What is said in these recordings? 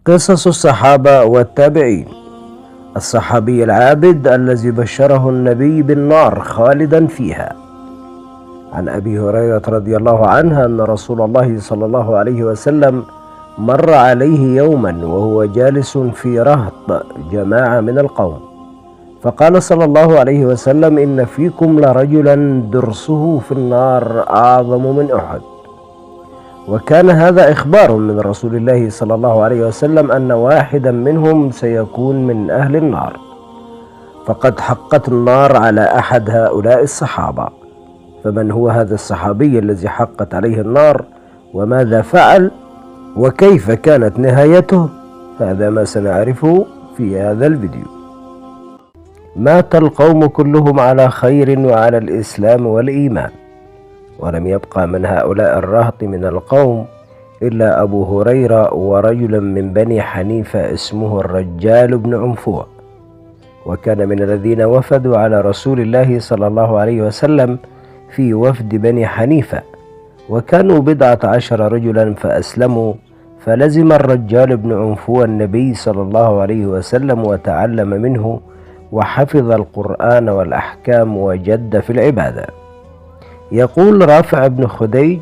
قصص الصحابة والتابعين. الصحابي العابد الذي بشره النبي بالنار خالدا فيها. عن أبي هريرة رضي الله عنه أن رسول الله صلى الله عليه وسلم مر عليه يوما وهو جالس في رهط جماعة من القوم، فقال صلى الله عليه وسلم: إن فيكم لرجلا درسه في النار أعظم من أحد. وكان هذا إخبار من رسول الله صلى الله عليه وسلم أن واحدا منهم سيكون من أهل النار. فقد حقت النار على أحد هؤلاء الصحابة. فمن هو هذا الصحابي الذي حقت عليه النار؟ وماذا فعل؟ وكيف كانت نهايته؟ هذا ما سنعرفه في هذا الفيديو. مات القوم كلهم على خير وعلى الإسلام والإيمان، ولم يبقى من هؤلاء الرهط من القوم إلا أبو هريرة ورجل من بني حنيفة اسمه الرجال بن عنفوة، وكان من الذين وفدوا على رسول الله صلى الله عليه وسلم في وفد بني حنيفة، وكانوا 14 رجلا فأسلموا. فلزم الرجال بن عنفوة النبي صلى الله عليه وسلم وتعلم منه وحفظ القرآن والأحكام وجد في العبادة. يقول رافع بن خديج: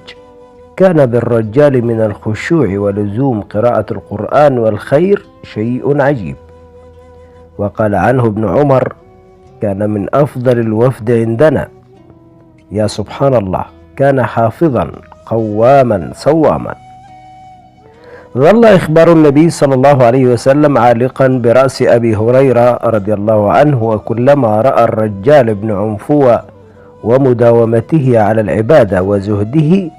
كان بالرجال من الخشوع ولزوم قراءة القرآن والخير شيء عجيب. وقال عنه ابن عمر: كان من أفضل الوفد عندنا. يا سبحان الله، كان حافظا قواما صواما. ظل إخبار النبي صلى الله عليه وسلم عالقا برأس أبي هريرة رضي الله عنه، وكلما رأى الرجال بن عنفوة ومداومته على العبادة وزهده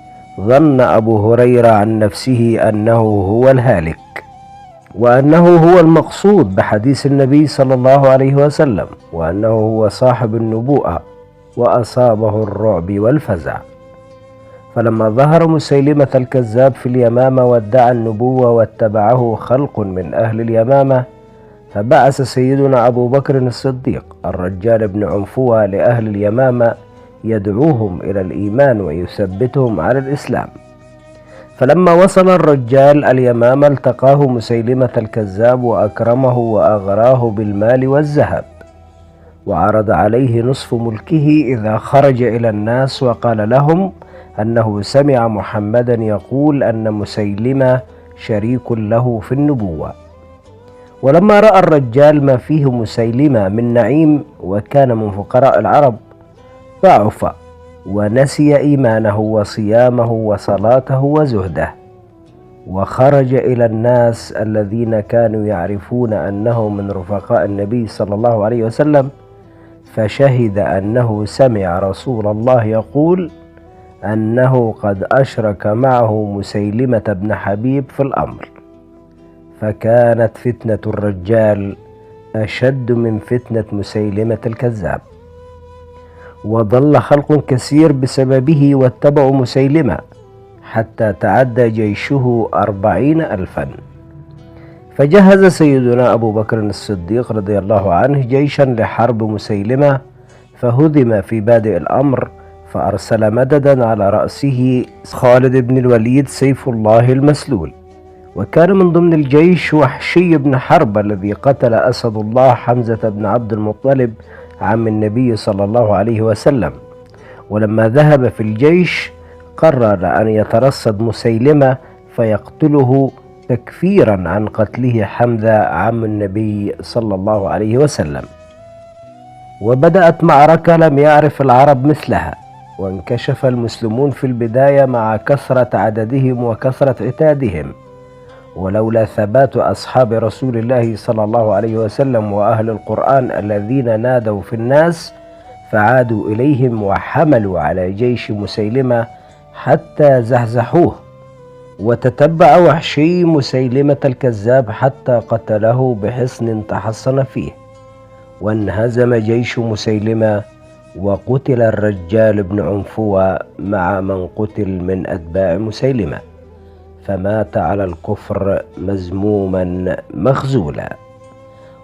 ظن أبو هريرة عن نفسه أنه هو الهالك، وأنه هو المقصود بحديث النبي صلى الله عليه وسلم، وأنه هو صاحب النبوءة، وأصابه الرعب والفزع. فلما ظهر مسيلمة الكذاب في اليمامة وادعى النبوة واتبعه خلق من أهل اليمامة، فبعث سيدنا أبو بكر الصديق الرجال بن عنفوة لأهل اليمامة يدعوهم إلى الإيمان ويثبتهم على الإسلام. فلما وصل الرجال اليمامة التقاه مسيلمة الكذاب وأكرمه وأغراه بالمال والذهب، وعرض عليه نصف ملكه إذا خرج إلى الناس، وقال لهم أنه سمع محمدا يقول أن مسيلمة شريك له في النبوة. ولما رأى الرجال ما فيه مسيلمة من نعيم وكان من فقراء العرب ضعف ونسي إيمانه وصيامه وصلاته وزهده، وخرج إلى الناس الذين كانوا يعرفون أنه من رفقاء النبي صلى الله عليه وسلم، فشهد أنه سمع رسول الله يقول أنه قد أشرك معه مسيلمة بن حبيب في الأمر. فكانت فتنة الرجال أشد من فتنة مسيلمة الكذاب، وضل خلق كثير بسببه واتبعوا مسيلمة حتى تعدى جيشه 40,000. فجهز سيدنا أبو بكر الصديق رضي الله عنه جيشا لحرب مسيلمة، فهدم في بادئ الأمر، فأرسل مددا على رأسه خالد بن الوليد سيف الله المسلول. وكان من ضمن الجيش وحشي بن حرب الذي قتل أسد الله حمزة بن عبد المطلب عم النبي صلى الله عليه وسلم. ولما ذهب في الجيش قرر أن يترصد مسيلمة فيقتله تكفيرا عن قتله حمزة عم النبي صلى الله عليه وسلم. وبدأت معركة لم يعرف العرب مثلها، وانكشف المسلمون في البداية مع كثرة عددهم وكثرة عتادهم، ولولا ثبات أصحاب رسول الله صلى الله عليه وسلم وأهل القرآن الذين نادوا في الناس فعادوا إليهم وحملوا على جيش مسيلمة حتى زحزحوه. وتتبع وحشي مسيلمة الكذاب حتى قتله بحصن تحصن فيه، وانهزم جيش مسيلمة، وقتل الرجال بن عنفوة مع من قتل من أتباع مسيلمة، فمات على الكفر مذموما مخذولا.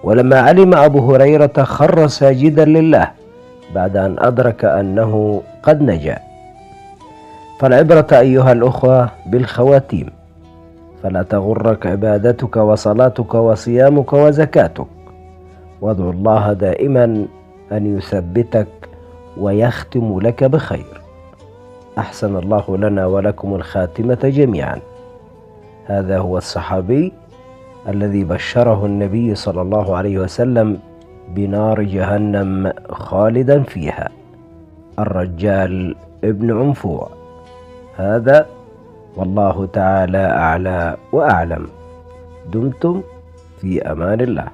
ولما علم أبو هريرة خر ساجدا لله بعد أن أدرك أنه قد نجا. فالعبرة أيها الأخوة بالخواتيم، فلا تغرك عبادتك وصلاتك وصيامك وزكاتك، وادع الله دائما أن يثبتك ويختم لك بخير. أحسن الله لنا ولكم الخاتمة جميعا. هذا هو الصحابي الذي بشره النبي صلى الله عليه وسلم بنار جهنم خالدا فيها، الرجال ابن عنفوع. هذا والله تعالى أعلى وأعلم. دمتم في أمان الله.